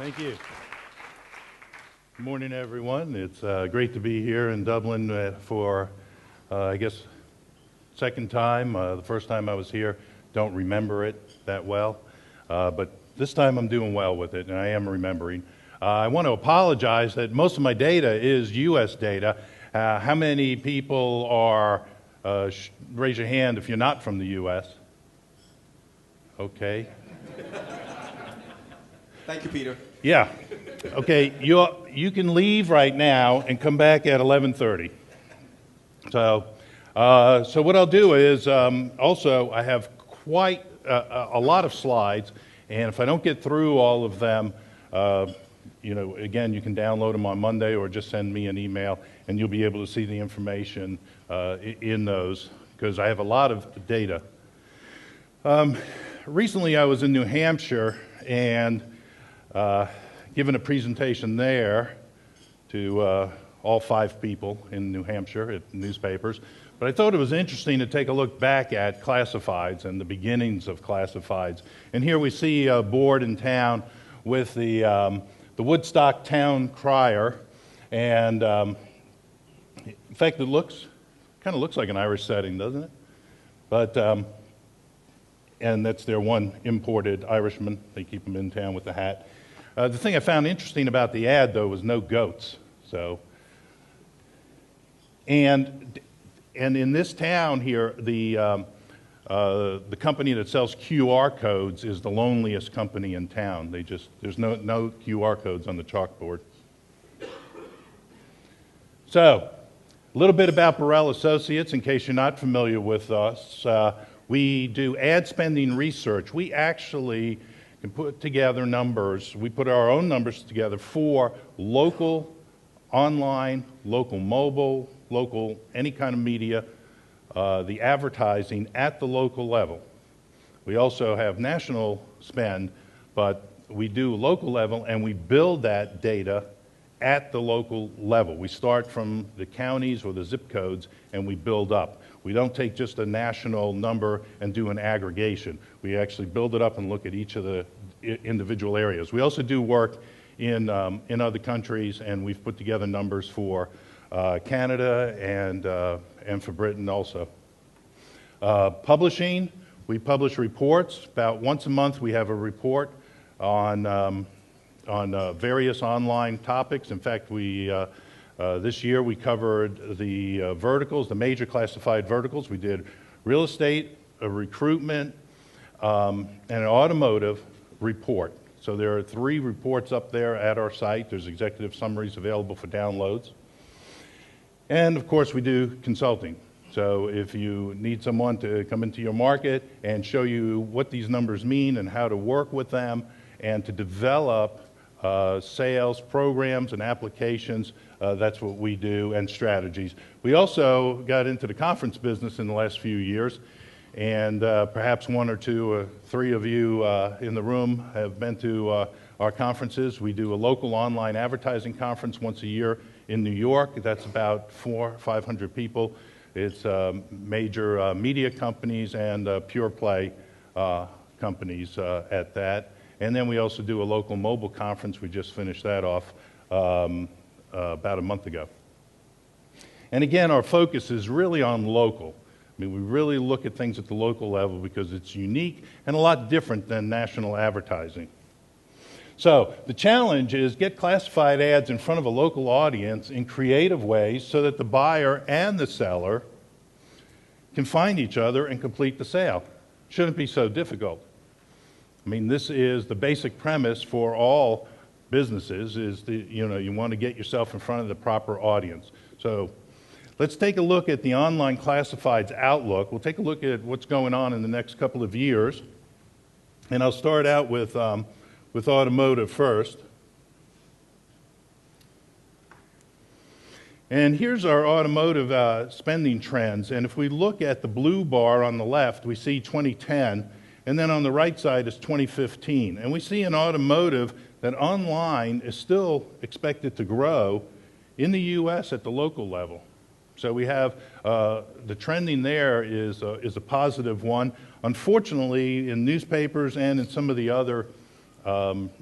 Thank you. Good morning, everyone. It's great to be here in Dublin for, I guess, second time. The first time I was here, don't remember it that well, but this time I'm doing well with it, and I am remembering. I want to apologize that most of my data is U.S. data. How many people are, raise your hand if you're not from the U.S.? Okay. Thank you, Peter. Yeah. Okay, you can leave right now and come back at 11:30. So what I'll do is, also I have quite a lot of slides, and if I don't get through all of them, again, you can download them on Monday or just send me an email, and you'll be able to see the information in those, because I have a lot of data. Recently I was in New Hampshire and given a presentation there to all 5 people in New Hampshire at newspapers. But I thought it was interesting to take a look back at classifieds and the beginnings of classifieds. And here we see a board in town with the Woodstock Town Crier. And in fact, it kind of looks like an Irish setting, doesn't it? But and that's their one imported Irishman. They keep him in town with the hat. The thing I found interesting about the ad, though, was no goats. So, and in this town here, the company that sells QR codes is the loneliest company in town. There's no QR codes on the chalkboard. So, a little bit about Borrell Associates, in case you're not familiar with us. We do ad spending research. We actually can put together numbers. We put our own numbers together for local online, local mobile, local any kind of media, the advertising at the local level. We also have national spend, but we do local level, and we build that data at the local level. We start from the counties or the zip codes, and we build up. We don't take just a national number and do an aggregation. We actually build it up and look at each of the individual areas. We also do work in other countries, and we've put together numbers for Canada and for Britain also. Publishing, we publish reports. About once a month we have a report on various online topics. In fact, this year we covered the verticals, the major classified verticals. We did real estate, a recruitment, and an automotive report. So there are 3 reports up there at our site. There's executive summaries available for downloads. And of course we do consulting. So if you need someone to come into your market and show you what these numbers mean and how to work with them and to develop sales programs and applications, that's what we do, and strategies. We also got into the conference business in the last few years, and perhaps 1 or 2 or 3 of you in the room have been to our conferences. We do a local online advertising conference once a year in New York. That's about 400 or 500 people. It's major media companies and pure play companies at that. And then we also do a local mobile conference. We just finished that off about a month ago. And again, our focus is really on local. I mean, we really look at things at the local level because it's unique and a lot different than national advertising. So the challenge is get classified ads in front of a local audience in creative ways so that the buyer and the seller can find each other and complete the sale. Shouldn't be so difficult. I mean, this is the basic premise for all businesses, is you want to get yourself in front of the proper audience. So let's take a look at the online classifieds outlook. We'll take a look at what's going on in the next couple of years. And I'll start out with automotive first. And here's our automotive spending trends. And if we look at the blue bar on the left, we see 2010. And then on the right side is 2015. And we see in automotive that online is still expected to grow in the U.S. at the local level. So we have the trending there is a positive one. Unfortunately, in newspapers and in some of the other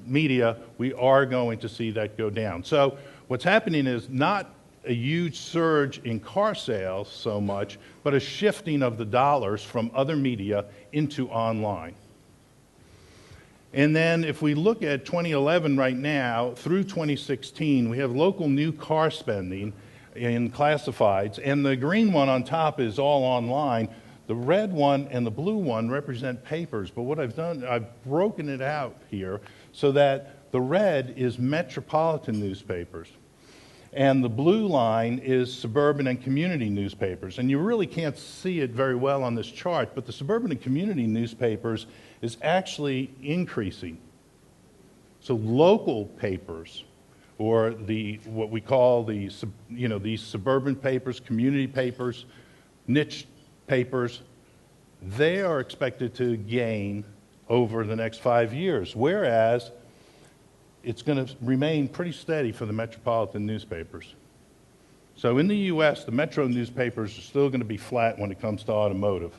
media, we are going to see that go down. So what's happening is not a huge surge in car sales so much, but a shifting of the dollars from other media into online. And then if we look at 2011 right now through 2016, we have local new car spending in classifieds, and the green one on top is all online. The red one and the blue one represent papers, but what I've done, I've broken it out here so that the red is metropolitan newspapers, and the blue line is suburban and community newspapers. And you really can't see it very well on this chart, but the suburban and community newspapers is actually increasing. So local papers, or what we call these suburban papers, community papers, niche papers, they are expected to gain over the next 5 years, whereas it's going to remain pretty steady for the metropolitan newspapers. So in the U.S., the metro newspapers are still going to be flat when it comes to automotive.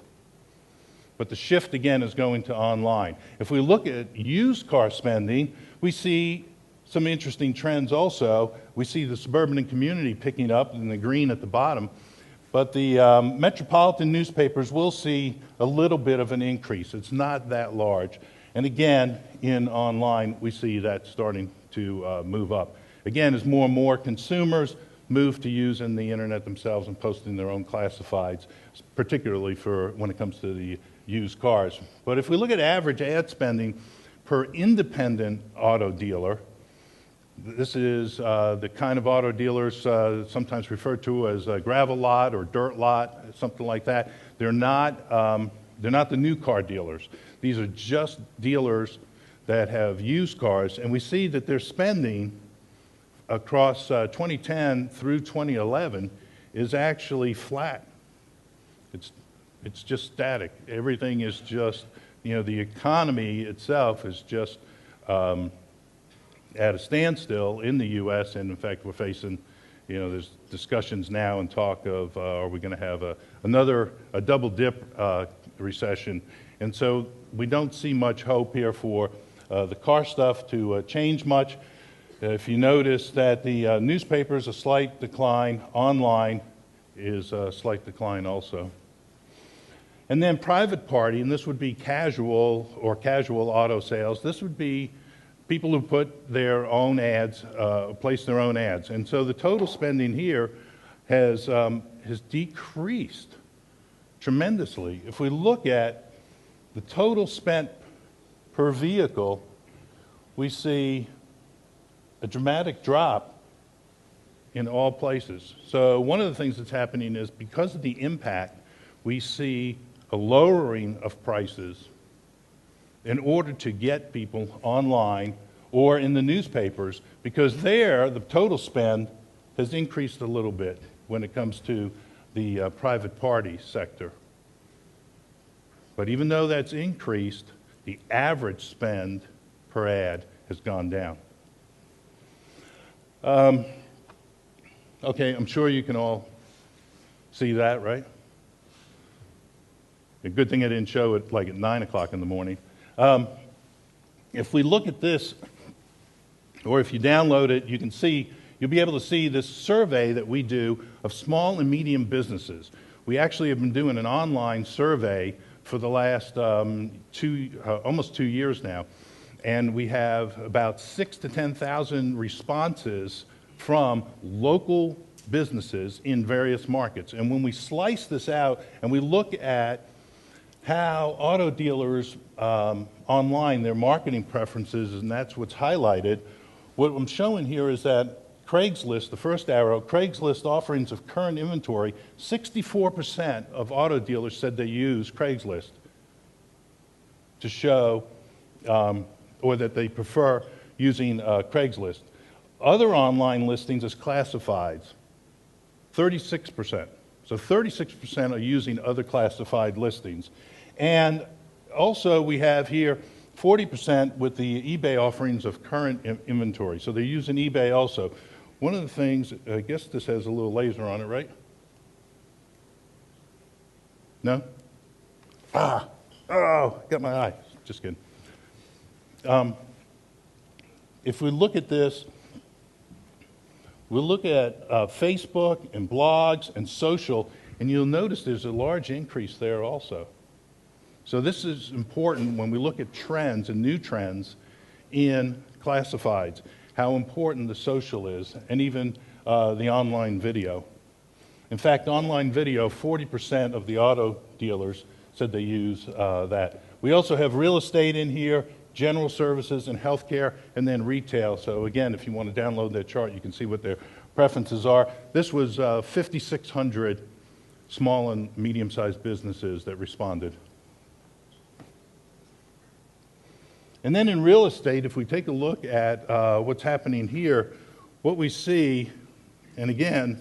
But the shift, again, is going to online. If we look at used car spending, we see some interesting trends also. We see the suburban and community picking up in the green at the bottom. But the metropolitan newspapers will see a little bit of an increase. It's not that large. And again, in online, we see that starting to move up. Again, as more and more consumers move to using the internet themselves and posting their own classifieds, particularly for when it comes to the used cars. But if we look at average ad spending per independent auto dealer, this is the kind of auto dealers sometimes referred to as a gravel lot or dirt lot, something like that. They're not the new car dealers. These are just dealers that have used cars, and we see that their spending across 2010 through 2011 is actually flat. It's just static. Everything is just, the economy itself is just at a standstill in the U.S., and in fact, we're facing, there's discussions now and talk of are we going to have a double dip recession. And so we don't see much hope here for the car stuff to change much. If you notice that the newspapers, a slight decline, online is a slight decline also. And then private party, and this would be casual auto sales. This would be people who put their own ads, place their own ads. And so the total spending here has decreased tremendously. If we look at the total spent per vehicle, we see a dramatic drop in all places. So one of the things that's happening is because of the impact, we see a lowering of prices in order to get people online or in the newspapers, because there the total spend has increased a little bit when it comes to the private party sector. But even though that's increased, the average spend per ad has gone down. Okay, I'm sure you can all see that, right? A good thing I didn't show it like at 9 o'clock in the morning. If we look at this, or if you download it, you'll be able to see this survey that we do of small and medium businesses. We actually have been doing an online survey for the last almost 2 years now, and we have about 6,000 to 10,000 responses from local businesses in various markets. And when we slice this out and we look at how auto dealers online, their marketing preferences, and that's what's highlighted, what I'm showing here is that Craigslist, the first arrow, Craigslist offerings of current inventory, 64% of auto dealers said they use Craigslist to show, or that they prefer using Craigslist. Other online listings as classifieds, 36%. So 36% are using other classified listings. And also we have here 40% with the eBay offerings of current inventory. So they're using eBay also. One of the things, I guess this has a little laser on it, right? No? Oh, got my eye. Just kidding. if we look at this, we'll look at Facebook and blogs and social, and you'll notice there's a large increase there also. So this is important when we look at trends and new trends in classifieds, how important the social is, and even the online video. In fact, online video, 40% of the auto dealers said they use that. We also have real estate in here, general services and healthcare, and then retail. So again, if you want to download that chart, you can see what their preferences are. This was 5,600 small and medium-sized businesses that responded. And then in real estate, if we take a look at what's happening here, what we see, and again,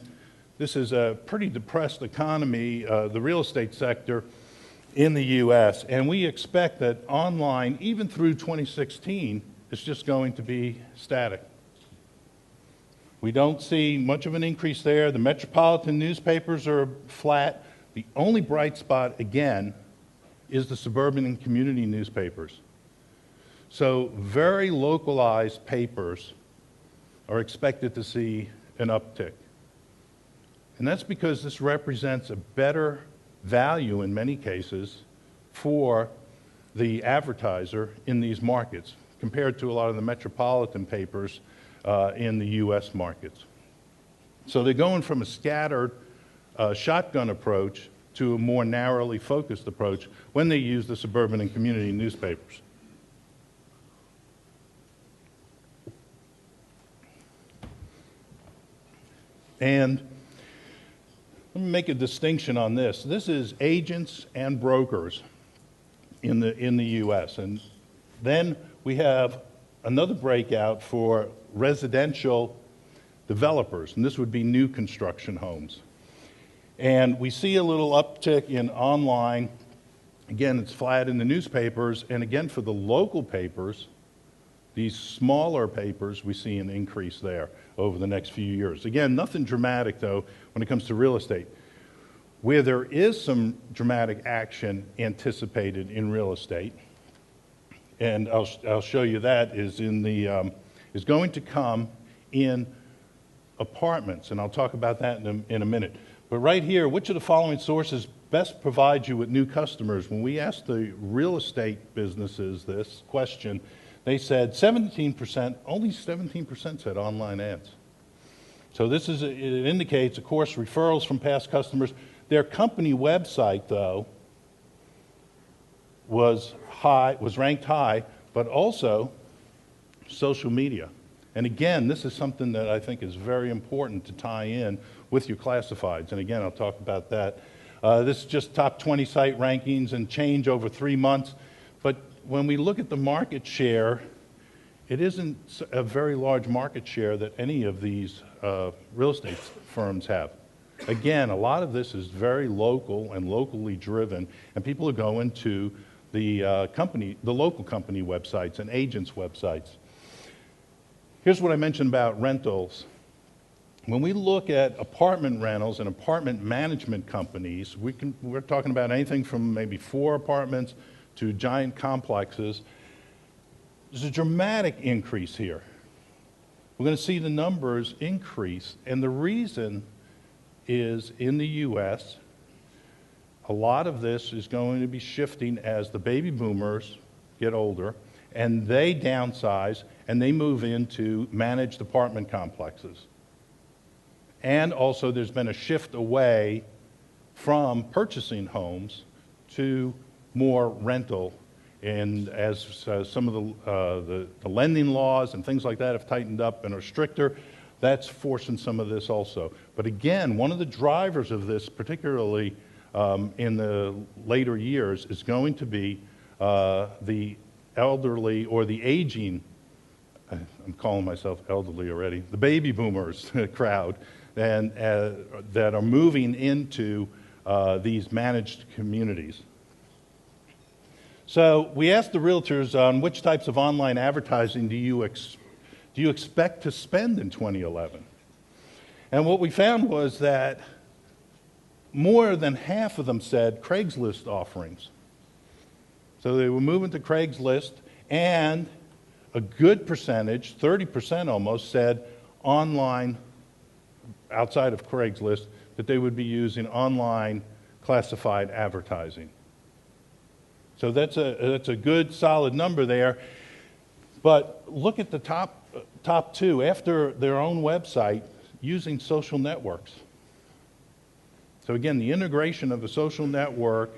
this is a pretty depressed economy, the real estate sector in the U.S., and we expect that online, even through 2016, is just going to be static. We don't see much of an increase there. The metropolitan newspapers are flat. The only bright spot, again, is the suburban and community newspapers. So very localized papers are expected to see an uptick. And that's because this represents a better value in many cases for the advertiser in these markets compared to a lot of the metropolitan papers in the U.S. markets. So they're going from a scattered shotgun approach to a more narrowly focused approach when they use the suburban and community newspapers. And let me make a distinction on this. This is agents and brokers in the U.S. And then we have another breakout for residential developers, and this would be new construction homes. And we see a little uptick in online. Again, it's flat in the newspapers. And again, for the local papers, these smaller papers, we see an increase there over the next few years. Again, nothing dramatic, though, when it comes to real estate. Where there is some dramatic action anticipated in real estate, and I'll show you that, is going to come in apartments, and I'll talk about that in a minute. But right here, which of the following sources best provide you with new customers? When we asked the real estate businesses this question, they said 17%, only 17% said online ads. So it indicates, of course, referrals from past customers. Their company website, though, was ranked high, but also social media. And again, this is something that I think is very important to tie in with your classifieds. And again, I'll talk about that. This is just top 20 site rankings and change over 3 months. But when we look at the market share, it isn't a very large market share that any of these real estate firms have. Again, a lot of this is very local and locally driven, and people are going to the local company websites and agents' websites. Here's what I mentioned about rentals. When we look at apartment rentals and apartment management companies, we're talking about anything from maybe 4 apartments to giant complexes. There's a dramatic increase here. We're going to see the numbers increase, and the reason is in the U.S., a lot of this is going to be shifting as the baby boomers get older, and they downsize, and they move into managed apartment complexes. And also there's been a shift away from purchasing homes to more rental. And as some of the lending laws and things like that have tightened up and are stricter, that's forcing some of this also. But again, one of the drivers of this, particularly in the later years, is going to be the elderly or the aging, I'm calling myself elderly already, the baby boomers crowd, and that are moving into these managed communities. So we asked the realtors on which types of online advertising do you expect to spend in 2011? And what we found was that more than half of them said Craigslist offerings. So they were moving to Craigslist, and a good percentage, 30% almost, said online, outside of Craigslist, that they would be using online classified advertising. So that's a good, solid number there. But look at the top two, after their own website, using social networks. So again, the integration of a social network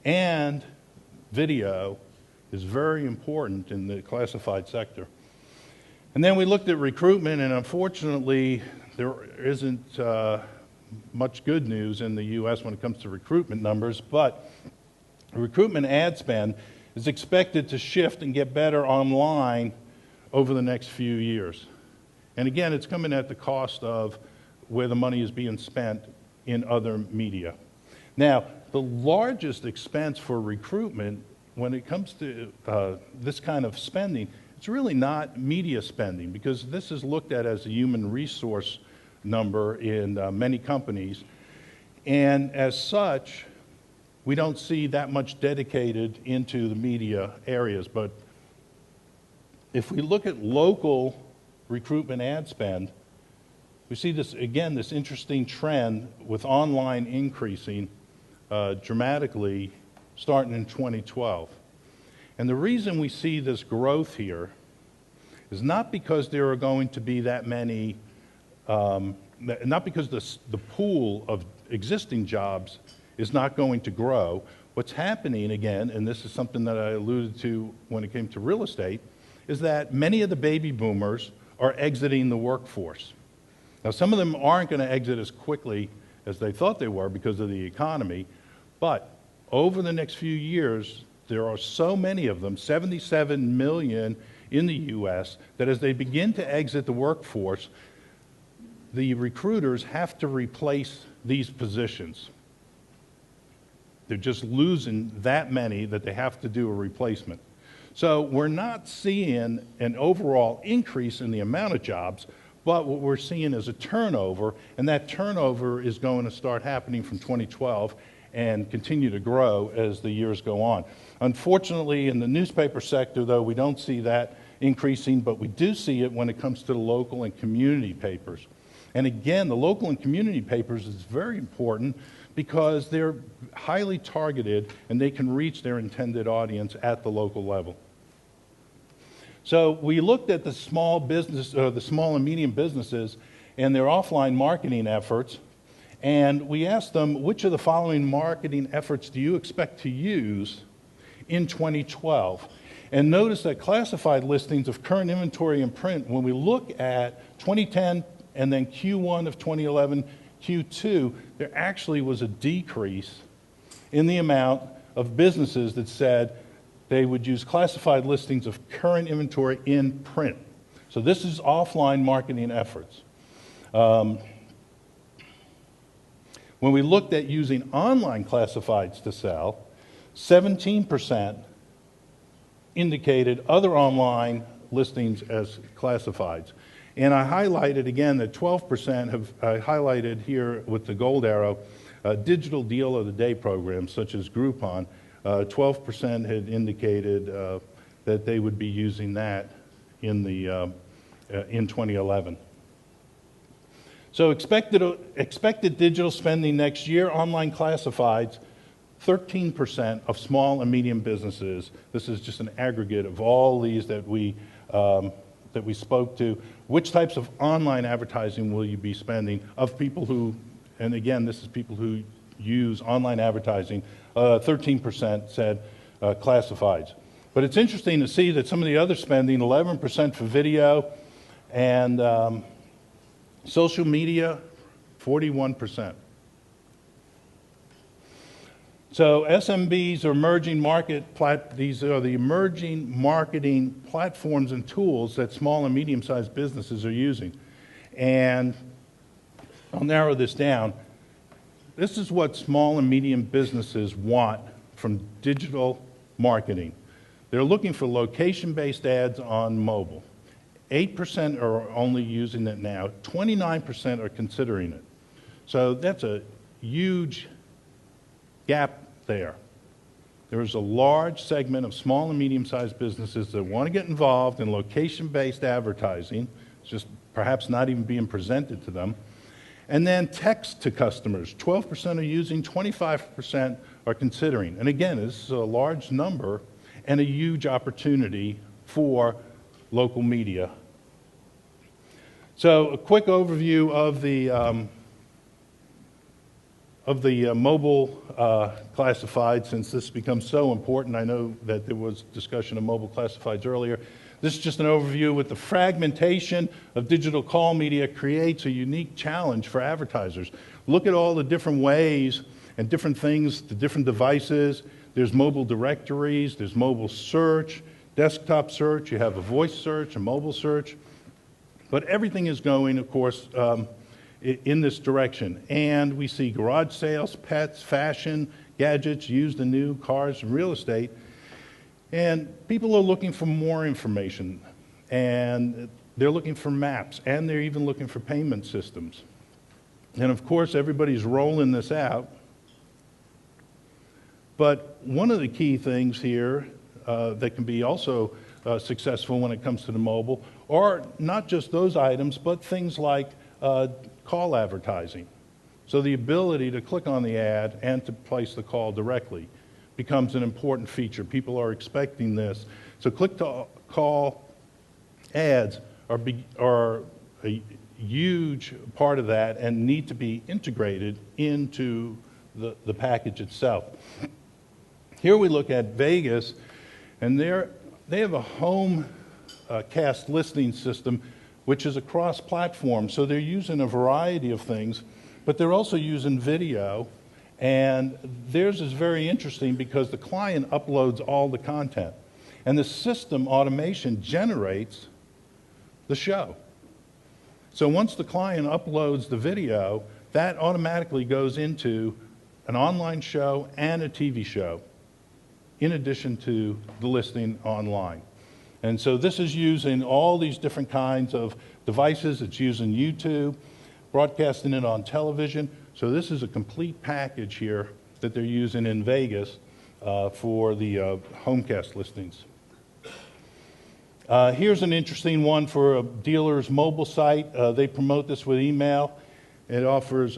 and video is very important in the classified sector. And then we looked at recruitment, and unfortunately, there isn't much good news in the U.S. when it comes to recruitment numbers, but recruitment ad spend is expected to shift and get better online over the next few years. And again, it's coming at the cost of where the money is being spent in other media. Now, the largest expense for recruitment when it comes to this kind of spending, it's really not media spending, because this is looked at as a human resource number in many companies. And as such, we don't see that much dedicated into the media areas. But if we look at local recruitment ad spend, we see this, again, this interesting trend with online increasing dramatically starting in 2012. And the reason we see this growth here is not because there are going to be that many, not because the pool of existing jobs is not going to grow. What's happening, again, and this is something that I alluded to when it came to real estate, is that many of the baby boomers are exiting the workforce. Now, some of them aren't going to exit as quickly as they thought they were because of the economy, but over the next few years, there are so many of them, 77 million in the U.S., that as they begin to exit the workforce, the recruiters have to replace these positions. They're just losing that many that they have to do a replacement. So we're not seeing an overall increase in the amount of jobs, but what we're seeing is a turnover, and that turnover is going to start happening from 2012 and continue to grow as the years go on. Unfortunately, in the newspaper sector, though, we don't see that increasing, but we do see it when it comes to the local and community papers. And again, the local and community papers is very important because they're highly targeted and they can reach their intended audience at the local level. So we looked at the small and medium businesses and their offline marketing efforts, and we asked them, which of the following marketing efforts do you expect to use in 2012? And notice that classified listings of current inventory and print, when we look at 2010 and then Q1 of 2011, Q2, there actually was a decrease in the amount of businesses that said they would use classified listings of current inventory in print. So this is offline marketing efforts. When we looked at using online classifieds to sell, 17% indicated other online listings as classifieds. And I highlighted again that 12% have highlighted here with the gold arrow digital deal of the day programs such as Groupon. 12% had indicated that they would be using that in 2011. So expected digital spending next year, online classifieds, 13% of small and medium businesses. This is just an aggregate of all these that we spoke to. Which types of online advertising will you be spending of people who, and again, this is people who use online advertising, 13% said classifieds. But it's interesting to see that some of the other spending, 11% for video, and social media, 41%. So SMBs are emerging these are the emerging marketing platforms and tools that small and medium-sized businesses are using. And I'll narrow this down. This is what small and medium businesses want from digital marketing. They're looking for location-based ads on mobile. 8% are only using it now. 29% are considering it. So that's a huge gap there. there is a large segment of small and medium-sized businesses that want to get involved in location-based advertising. It's just perhaps not even being presented to them. And then text to customers. 12% are using, 25% are considering. And again, this is a large number and a huge opportunity for local media. So a quick overview of the mobile classified, since this becomes so important. I know that there was discussion of mobile classifieds earlier. This is just an overview. With the fragmentation of digital call media creates a unique challenge for advertisers. Look at all the different ways and different things, the different devices. There's mobile directories, there's mobile search, desktop search, you have a voice search, a mobile search. But everything is going, of course, in this direction. And we see garage sales, pets, fashion, gadgets, used and new, cars, and real estate. And people are looking for more information. And they're looking for maps. And they're even looking for payment systems. And of course, everybody's rolling this out. But one of the key things here that can be also successful when it comes to the mobile are not just those items, but things like call advertising. So the ability to click on the ad and to place the call directly becomes an important feature. People are expecting this. So click-to-call ads are a huge part of that and need to be integrated into the package itself. Here we look at Vegas, and they have a home cast listing system which is a cross-platform. So they're using a variety of things, but they're also using video. And theirs is very interesting because the client uploads all the content. And the system automation generates the show. So once the client uploads the video, that automatically goes into an online show and a TV show, in addition to the listing online. And so this is using all these different kinds of devices. It's using YouTube, broadcasting it on television. So this is a complete package here that they're using in Vegas for the homecast listings. Here's an interesting one for a dealer's mobile site. They promote this with email. It offers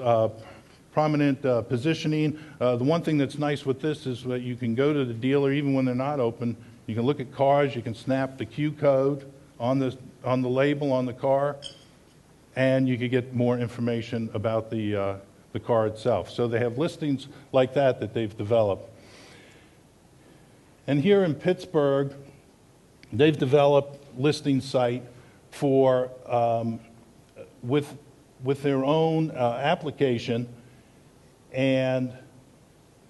prominent positioning. The one thing that's nice with this is that you can go to the dealer even when they're not open. You can look at cars, you can snap the Q code on the label on the car, and you can get more information about the car itself. So they have listings like that they've developed. And here in Pittsburgh, they've developed listing site for with their own application. And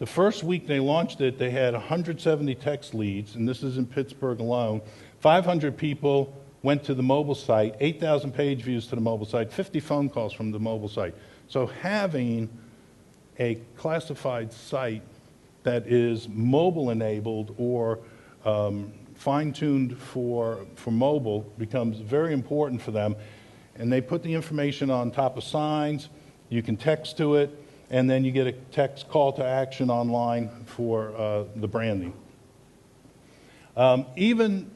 the first week they launched it, they had 170 text leads, and this is in Pittsburgh alone. 500 people went to the mobile site, 8,000 page views to the mobile site, 50 phone calls from the mobile site. So having a classified site that is mobile enabled or fine-tuned for mobile becomes very important for them. And they put the information on top of signs. You can text to it, and then you get a text call to action online for the branding. Even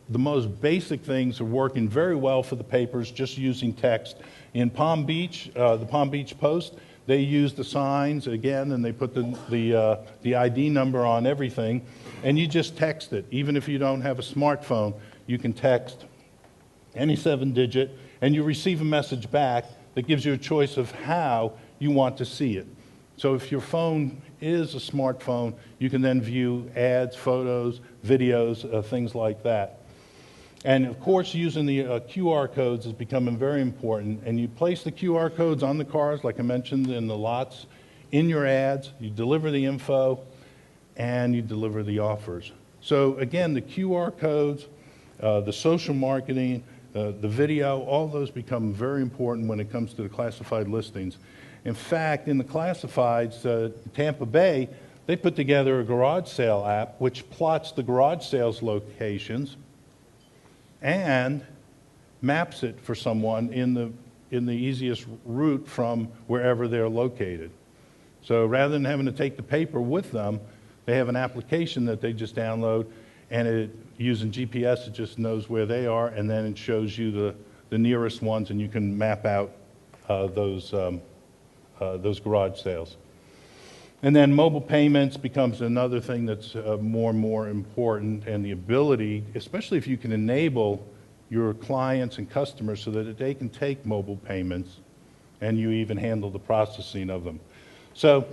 the most basic things are working very well for the papers just using text. In Palm Beach, the Palm Beach Post, they use the signs again, and they put the ID number on everything, and you just text it. Even if you don't have a smartphone, you can text any 7-digit, and you receive a message back that gives you a choice of how you want to see it. So if your phone is a smartphone, you can then view ads, photos, videos, things like that. And of course, using the QR codes is becoming very important. And you place the QR codes on the cars, like I mentioned, in the lots, in your ads. You deliver the info, and you deliver the offers. So again, the QR codes, the social marketing, the video, all those become very important when it comes to the classified listings. In fact, in the classifieds, Tampa Bay, they put together a garage sale app which plots the garage sales locations and maps it for someone in the easiest route from wherever they're located. So rather than having to take the paper with them, They have an application that they just download, and using GPS, it just knows where they are, and then it shows you the nearest ones, and you can map out those garage sales. And then mobile payments becomes another thing that's more and more important, and the ability, especially if you can enable your clients and customers so that they can take mobile payments and you even handle the processing of them. So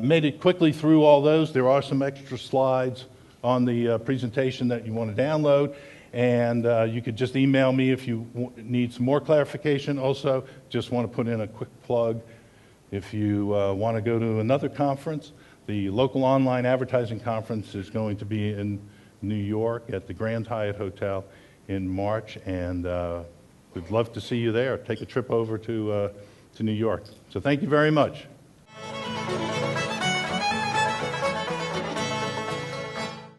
made it quickly through all those. There are some extra slides on the presentation that you want to download, and you could just email me if you need some more clarification. Also, just want to put in a quick plug. If you want to go to another conference, the local online advertising conference is going to be in New York at the Grand Hyatt Hotel in March, and we'd love to see you there. Take a trip over to New York. So thank you very much.